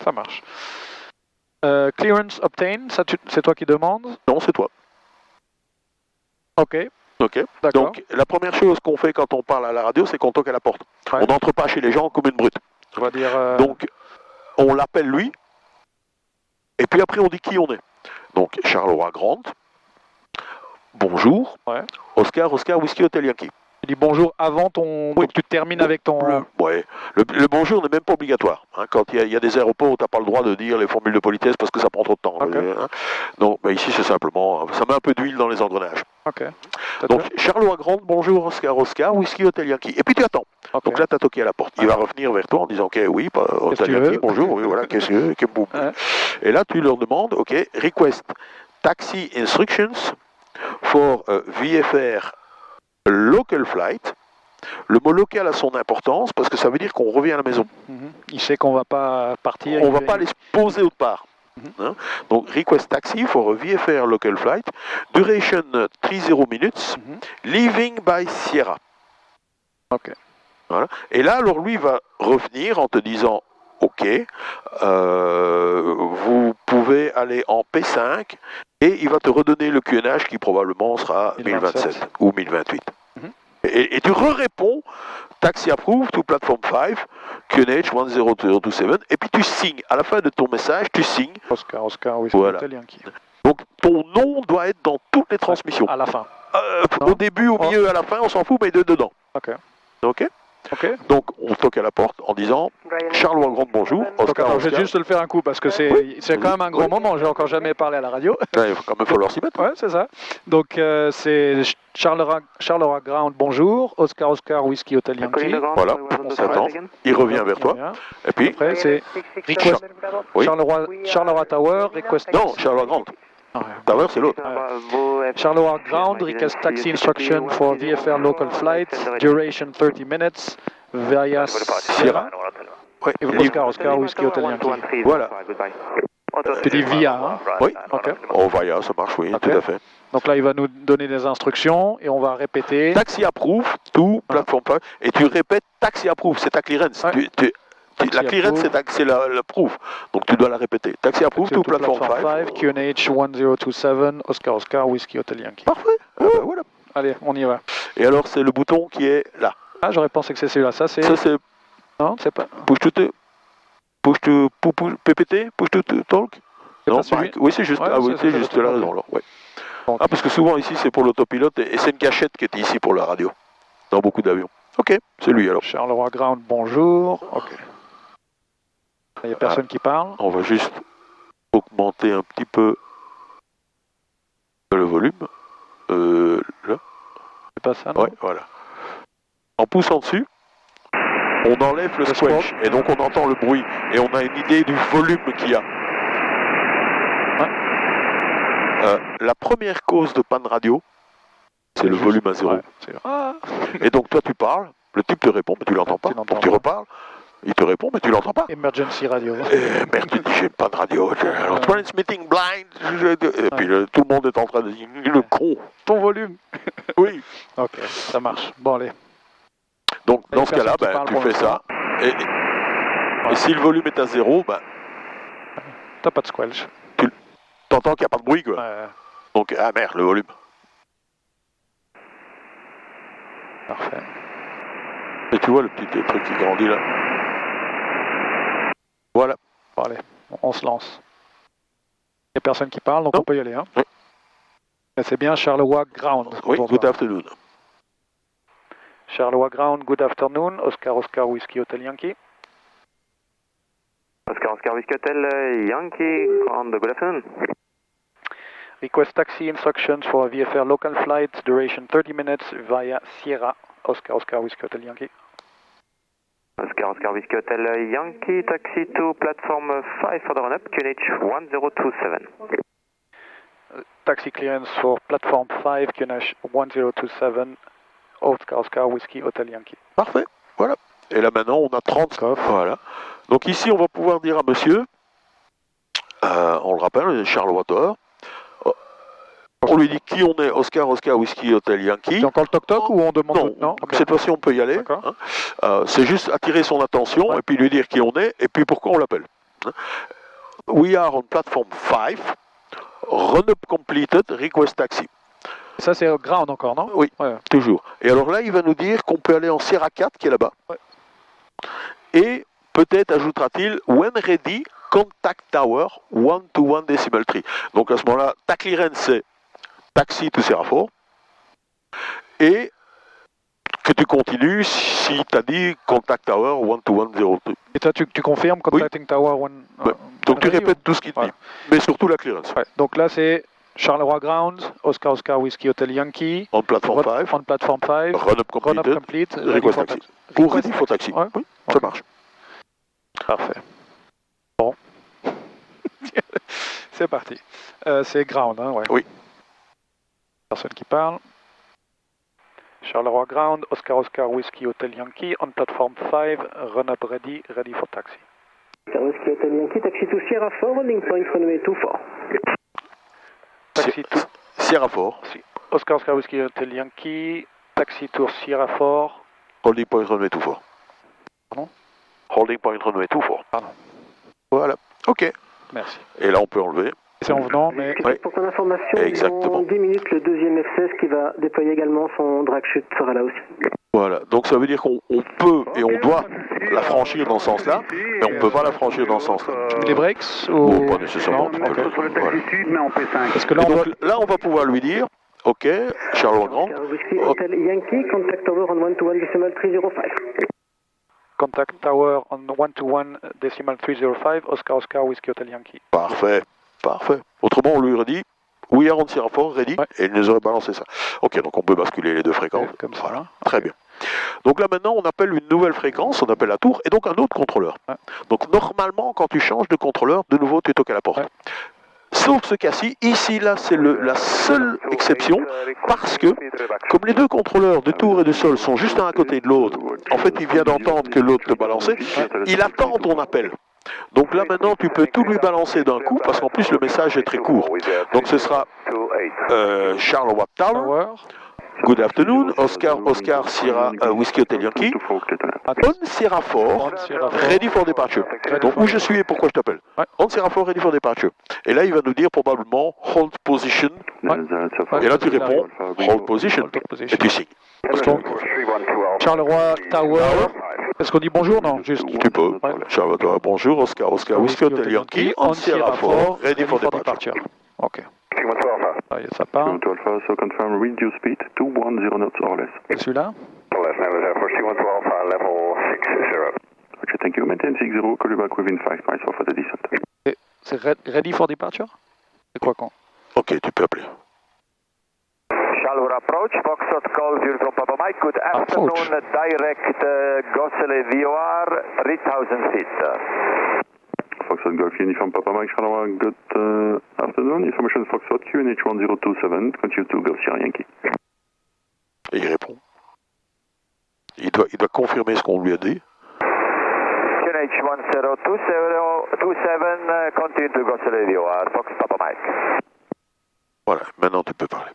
ça marche. Clearance obtain, ça c'est toi qui demandes? Non, c'est toi. Ok. Ok. D'accord. Donc, la première chose qu'on fait quand on parle à la radio, c'est qu'on toque à la porte. Ouais. On n'entre pas chez les gens comme une brute. On va dire... Donc, on l'appelle lui, et puis après, on dit qui on est. Donc, Charleroi Grant, bonjour, Ouais. Oscar, Whisky Hotel Yankee. Tu dis bonjour avant ton... Oui. Donc tu termines avec ton... Le bonjour n'est même pas obligatoire. Hein. Quand il y a des aéroports où tu n'as pas le droit de dire les formules de politesse parce que ça prend trop de temps. Okay. Hein. Donc ici, c'est simplement... Ça met un peu d'huile dans les engrenages. Ok. Donc, Charleroi Grande, bonjour, Oscar, Whisky Hotel Yankee. Et puis tu attends. Okay. Donc là, tu as toqué à la porte. Il va revenir vers toi en disant, ok, oui, Hotel Yankee, bonjour, oui, voilà, qu'est-ce que boum. Et là, tu leur demandes, ok, request taxi instructions for VFR local flight. Le mot local a son importance parce que ça veut dire qu'on revient à la maison. Il sait qu'on ne va pas partir. On ne va pas aller se poser autre part. Hein? Donc, request taxi for a VFR local flight, duration 30 minutes, leaving by Sierra. Ok. Voilà. Et là, alors lui va revenir en te disant, ok, vous pouvez aller en P5 et il va te redonner le QNH qui probablement sera 1027 ou 1028. Et tu réponds taxi approved to platform 5, QNH 10027, et puis tu signes. À la fin de ton message, tu signes. Oscar, oui, voilà. Hotel Yankee. Donc ton nom doit être dans toutes les transmissions. À la fin. Au début, au milieu, à la fin, on s'en fout, mais dedans. Ok. Ok. Okay. Donc on toque à la porte en disant Charleroi Grande bonjour, Oscar. Je vais juste le faire un coup parce que c'est quand même un grand moment, j'ai encore jamais parlé à la radio. Ouais, il va quand même falloir s'y mettre. Ouais, c'est ça. Donc c'est Charleroi Ground, bonjour, Oscar Whisky Hotel Yankee. Voilà, on s'attend. Il revient vers toi. Et puis après c'est request Charleroi Tower, request. Non, Charleroi Grande. Tower, c'est l'autre. Charleroi Ground, request taxi instruction for VFR local flight, duration 30 minutes, via Sierra. Ouais. Oscar Whisky Hotel Yankee. Voilà. Tu dis via, hein? Oui. Okay. Oh, via, ça marche, oui, tout à fait. Donc là, il va nous donner des instructions et on va répéter. Taxi approve to platform 5. Et tu répètes taxi approve, c'est ta clearance. Ouais. La clearance, c'est la proof. Donc tu dois la répéter. Taxi approve to platform 5. QNH 1027, Oscar Whisky Hotel Yankee. Parfait. Ah ben voilà. Allez, on y va. Et alors, c'est le bouton qui est là. Ah, j'aurais pensé que c'est celui-là. Ça, c'est. Non, c'est pas. Push to PPT, push to talk. Non, oui, c'est juste. Ah oui, c'est juste la raison. Alors, ouais. Ah, parce que souvent ici, c'est pour l'autopilote et c'est une cachette qui est ici pour la radio. Dans beaucoup d'avions. Ok, c'est lui alors. Charleroi Ground, bonjour. Ok. Il n'y a personne qui parle. On va juste augmenter un petit peu le volume. Là. C'est pas ça, non? Ouais, voilà. En poussant dessus, on enlève le squelch et donc on entend le bruit et on a une idée du volume qu'il y a. La première cause de panne radio, c'est le volume à zéro. Ouais, et donc toi tu parles, le type te répond mais tu l'entends pas. Donc tu reparles, il te répond mais tu l'entends pas. Emergency radio. Merde, tu dis j'ai une panne radio. Alors transmitting blind. Et puis tout le monde est en train de dire le con. Ton volume. Oui. Ok, ça marche. Bon allez. Donc dans ce cas-là, tu fais ça. Et si le volume est à zéro, t'as pas de squelch. T'entends qu'il n'y a pas de bruit, quoi. Donc, ah merde, le volume. Parfait. Et tu vois le petit truc qui grandit là. Voilà. Bon, allez, on se lance. Il n'y a personne qui parle, donc on peut y aller. Hein. Oui. C'est bien Charleroi Ground. Oui, good afternoon. Charleroi Ground, good afternoon. Oscar Whisky Hotel Yankee. Oscar Whisky Hotel Yankee, Ground, good afternoon. Request taxi instructions for a VFR local flight, duration 30 minutes via Sierra. Oscar Whisky Hotel Yankee. Oscar Whisky Hotel Yankee, taxi to platform 5 for the run-up, QNH 1027. Taxi clearance for platform 5, QNH 1027, Oscar Whisky Hotel Yankee. Parfait, voilà. Et là maintenant, on a 30 coffres. Voilà. Donc ici, on va pouvoir dire à monsieur, on le rappelle, Charleroi Tower. On lui dit qui on est, Oscar Whisky Hotel Yankee. C'est encore le toc-toc ou on demande... Non, okay. Cette fois-ci on peut y aller. Hein. C'est juste attirer son attention et puis lui dire qui on est et puis pourquoi on l'appelle. We are on platform 5, run up completed, request taxi. Ça c'est ground encore, non? Oui, ouais. Toujours. Et alors là, il va nous dire qu'on peut aller en Sierra 4 qui est là-bas. Ouais. Et peut-être ajoutera-t-il, when ready, contact tower 1 to 1 decimal tree. Donc à ce moment-là, ta clearance c'est taxi to Sierra 4. Et que tu continues si tu as dit contact tower 1 to 1 0 2. Et toi tu confirmes contacting tower 1. Ouais. Donc tu répètes tout ce qu'il te dit. Mais surtout la clearance. Ouais. Donc là c'est Charleroi Ground, Oscar Oscar Whiskey Hotel Yankee. On platform 5. On platform 5. Run up complete. Request taxi. Ou ready for taxi. Ouais. Oui, ça marche. Parfait. Bon. C'est parti. C'est ground, hein, ouais. Oui. Personne qui parle. Charleroi Ground, Oscar Oscar Whiskey Hotel Yankee, on platform 5, run up ready, ready for taxi. Oscar Whiskey Hotel Yankee, taxi to Sierra 4, landing point runway 24. Taxi to Sierra 4. Oscar Oscar Whiskey Hotel Yankee, taxi to Sierra 4. Holding point runway 24. Pardon? Holding point runway 24. Pardon. Voilà. Ok. Merci. Et là on peut enlever. C'est en venant, mais... Ouais. Pour ton information, exactement. dans 10 minutes, le deuxième F16 qui va déployer également son drag chute sera là aussi. Voilà, donc ça veut dire qu'on peut et on doit la franchir dans ce sens-là, mais on ne peut pas la franchir dans ce sens-là. Tu mets les breaks ou... Oh, pas nécessairement. Non, Tu peux okay. Voilà. Parce que là, donc, là, on va pouvoir lui dire, ok, Charleroi Grand. Whiskey Hotel Yankee, contact tower on 1 to 1 decimal 305. Contact tower on 1 to 1 decimal 305, Oscar Oscar Whiskey Hotel Yankee. Parfait, parfait. Autrement, on lui aurait dit, we are on Sierra 4, ready, ouais. et il nous aurait balancé ça. Ok, donc on peut basculer les deux fréquences. Comme ça. Voilà. Très bien. Donc là maintenant on appelle une nouvelle fréquence, on appelle la tour, et donc un autre contrôleur. Ouais. Donc normalement quand tu changes de contrôleur, de nouveau tu toques à la porte. Ouais. Sauf ce cas-ci, ici là c'est la seule exception, parce que comme les deux contrôleurs de tour et de sol sont juste un à côté de l'autre, en fait il vient d'entendre que l'autre te balançait, il attend ton appel. Donc là maintenant tu peux tout lui balancer d'un coup, parce qu'en plus le message est très court. Donc ce sera Charleroi Tower. Good afternoon, Oscar Oscar Sierra Whiskey Hotel Yankee, on Sierra 4, ready for departure. Donc où je suis et pourquoi je t'appelle. On Sierra 4, ready for departure. Et là il va nous dire probablement hold position. Et là tu réponds hold position. Et tu signes. Donc, Charleroi Tower. Est-ce qu'on dit bonjour? Non, juste. Tu peux. Charleroi Tower, bonjour, Oscar Oscar Whiskey Hotel Yankee, on Sierra 4, ready for departure. Ok. Ça part. So confirm reduce speed to 10 knots or less. Celui-là? Okay, thank you. Maintain 60, call you back within 5 miles for the descent. C'est ready for departure? C'est quoi quand? Ok, tu peux appeler. Charleroi approach, Foxtrot call you from Papa Mike. Good afternoon, direct Gossele VOR, 3000 feet. Foxtrot Golf Uniform Papa Mike Charleroi, good afternoon. Information Foxtrot QNH 1027, continue to Golf Sierra Yankee. Et il répond. Il doit confirmer ce qu'on lui a dit. QNH 1027, continue to Gossele VOR, Fox Papa Mike. Voilà, maintenant tu peux parler.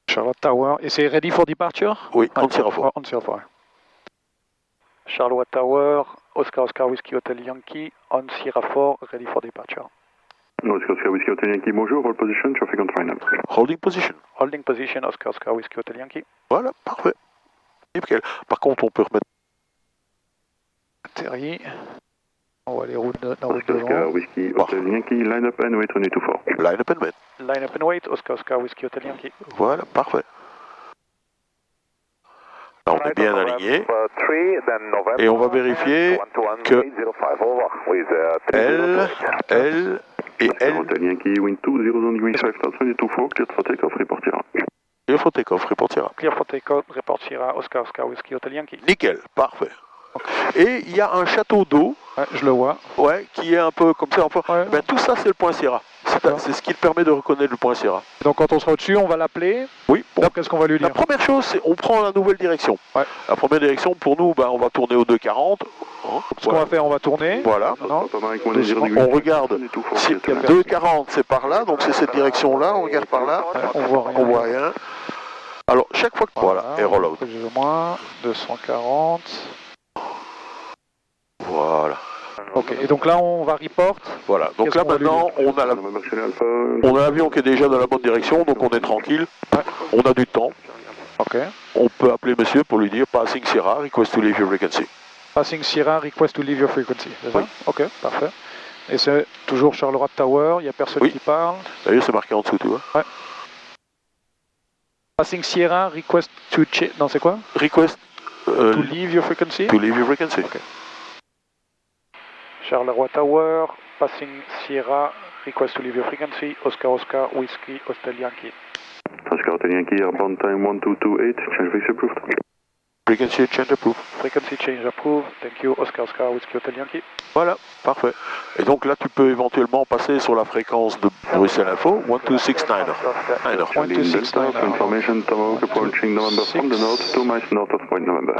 Charleroi Tower. Et c'est ready for departure? Oui, on Sierra 4. On Sierra 4. Charleroi Tower, Oscar Oscar Whiskey Hotel Yankee, on Sierra 4, ready for departure. Oscar Whiskey Hotel Yankee, bonjour, hold position, traffic on final. Holding position. Holding position, Oscar Oscar Whiskey Hotel Yankee. Voilà, parfait. Par contre, on peut remettre... Atterri. On va les routes dans route devant. Oscar Whiskey Hotel Yankee, line up and wait, on est tout fort. Line up and wait. Line up and wait, Oscar Oscar Whiskey Hotel Yankee. Voilà, parfait. Là, on est bien aligné. Et on va vérifier que elle et elle... Hotel Yankee, wind 20 degrees 5000, on est tout fort, clear for take-off, reportira. Clear for take-off, reportira. Clear for take-off, reportira, Oscar Oscar Whiskey Hotel Yankee. Nickel, parfait. Et il y a un château d'eau, ouais, je le vois, ouais, qui est un peu comme ça. Enfin, ouais. Ben, tout ça, c'est le point Sierra. C'est ce qui permet de reconnaître le point Sierra. Donc quand on sera au-dessus, on va l'appeler. Oui. Bon. Qu'est-ce qu'on va lui dire? La première chose, c'est on prend la nouvelle direction. Ouais. La première direction, pour nous, ben, on va tourner au 240. Ce qu'on va faire, on va tourner. Voilà. Non. On regarde. Si 240, c'est par là, donc c'est cette direction-là. On regarde par là. Ouais, on voit rien. On voit rien. Alors, chaque fois que... Voilà, et roll out. Plus ou moins 240. Voilà. Ok, et donc là on va report. Voilà, donc Qu'est-ce là qu'on va lui maintenant on a l'avion qui est déjà dans la bonne direction, donc on est tranquille, on a du temps. Ok. On peut appeler monsieur pour lui dire Passing Sierra, request to leave your frequency. Passing Sierra, request to leave your frequency, c'est ça? Ok, parfait. Et c'est toujours Charleroi Tower, il n'y a personne qui parle. D'ailleurs c'est marqué en dessous, tu vois. Ouais. Passing Sierra, request to non, c'est quoi? Request to leave your frequency? To leave your frequency. Okay. Charleroi Tower, passing Sierra, request to leave your frequency, Oscar Oscar, Whiskey, Hotel Yankee. Oscar Hotel Yankee, airborne time 1228, change frequency approved. Frequency change approved. Frequency change approved, thank you, Oscar Oscar, Whiskey, Hotel Yankee. Voilà, parfait. Et donc là tu peux éventuellement passer sur la fréquence de Bruxelles Info, 1269. 1269. Confirmation, Tower approaching November from the north, 2 miles north of Point November.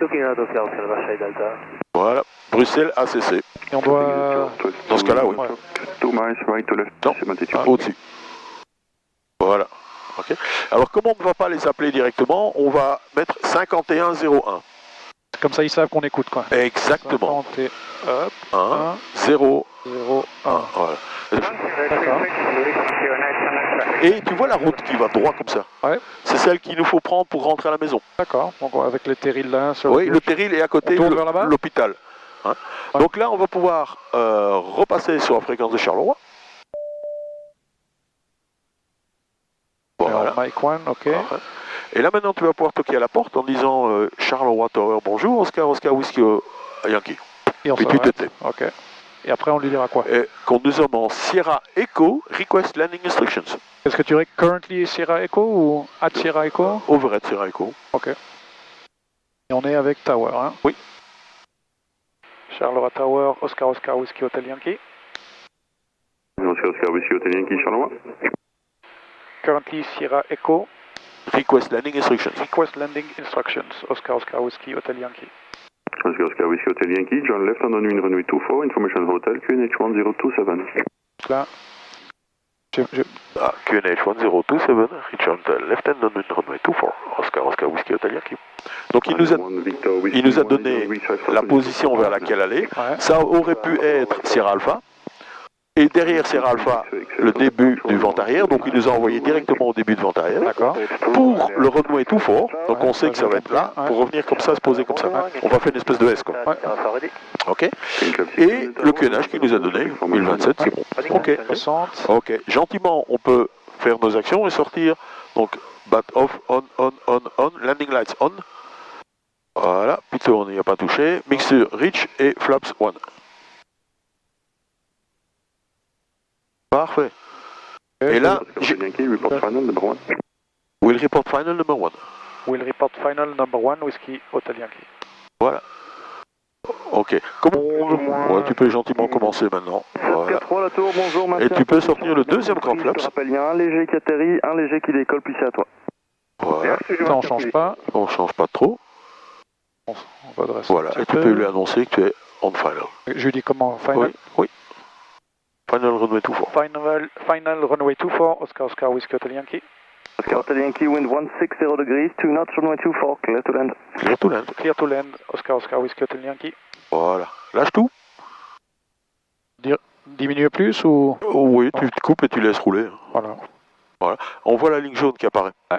Looking at Oscar Oscar, Marseille Delta. Voilà, Bruxelles ACC. Et on doit... Dans ce cas-là, oui. 2 miles right to left. Non, au-dessus. Voilà. Ok. Alors comme on ne va pas les appeler directement, on va mettre 5101. Comme ça ils savent qu'on écoute quoi. Exactement. 1, 0, 0, 1. Voilà. D'accord. Et tu vois la route qui va droit comme ça. Ouais. C'est celle qu'il nous faut prendre pour rentrer à la maison. D'accord. Donc avec le terril là. Oui, le terril est à côté de l'hôpital. Hein? Ouais. Donc là, on va pouvoir repasser sur la fréquence de Charleroi. Voilà. Mike 1, ok. Et là maintenant, tu vas pouvoir toquer à la porte en disant Charleroi Tower, bonjour, Oscar Oscar Whiskey Yankee. Et puis tu te tais. Ok. Et après, on lui dira quoi? Et qu'on nous sommes en Sierra Echo, request landing instructions. Est-ce que tu dirais currently Sierra Echo ou at Sierra Echo? Over at Sierra Echo. Ok. Et on est avec Tower, hein? Oui. Charleroi Tower, Oscar Oscar Whiskey Hotel Yankee. Oscar Oscar Whiskey Hotel Yankee, Charleroi. Currently Sierra Echo. Request landing instructions. Request landing instructions. Oscar Oscar Whiskey Hotel Yankee. Oscar Oscar Whiskey Hotel Yankee, John left on runway 24, information hotel, QNH 1027. Là. QNH 1027, Richard left hand on runway 24, Oscar Oscar Whiskey Hotel Yankee. Donc il nous a donné la position vers laquelle aller. Ouais. Ça aurait pu être Sierra Alpha. Et derrière Sierra Alpha, le début du vent arrière, donc il nous a envoyé directement au début de vent arrière. D'accord. Pour le runway tout fort, donc on sait que ça va être là, pour revenir comme ça, se poser comme ça. On va faire une espèce de S, quoi. Ok. Et le QNH qu'il nous a donné, 1027, c'est bon. Ok. Ok. Gentiment, on peut faire nos actions et sortir. Donc, bat off, on, landing lights on. Voilà. Plutôt, on n'y a pas touché. Mixture reach et flaps 1. Parfait. Et là, We'll report final number 1. We'll report final number 1. We'll report final number 1, Whiskey Hotel Yankee. Voilà. Ok. Ouais, tu peux gentiment commencer maintenant. Voilà. Et tu peux sortir le deuxième grand flaps. Je rappelle, il y a un léger qui atterrit, un léger qui décolle, puis c'est à toi. Voilà. Ça, on change pas. On change pas trop. On va dresser. Voilà. Et tu peux lui annoncer que tu es on final. Je lui dis comment? Final? Oui. Final runway 24. Final runway 24, Oscar Oscar Whiskey Hotel Yankee. Oscar Hotel Yankee, wind 160 degrees, 2 knots, runway 24, clear to land. Clear to land. Clear to land, Oscar Oscar Whiskey Hotel Yankee. Voilà. Lâche tout. Diminuer plus ou? Oui, tu te coupes et tu laisses rouler. Voilà. Voilà. On voit la ligne jaune qui apparaît. Ouais,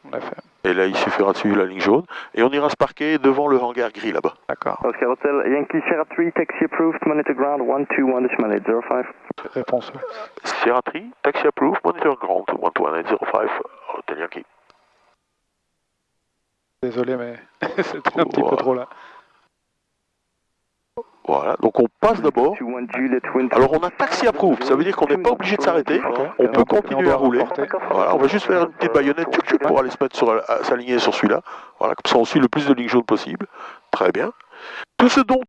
on a fait. Et là, il suffira de suivre la ligne jaune. Et on ira se parquer devant le hangar gris là-bas. D'accord. Oscar Hotel Yankee Sierra 3, taxi approved, monitor ground 121.805. Réponse. Sierra 3, taxi approved, monitor ground 121.805, Hotel Yankee. Désolé, mais c'était un petit peu trop là. Voilà, donc on passe d'abord. Alors on a taxi approved, ça veut dire qu'on n'est pas obligé de s'arrêter. On peut continuer à rouler. Voilà, on va juste faire une petite baïonnette pour aller se mettre s'aligner sur celui-là. Voilà, comme ça on suit le plus de lignes jaunes possible. Très bien. Tout ce dont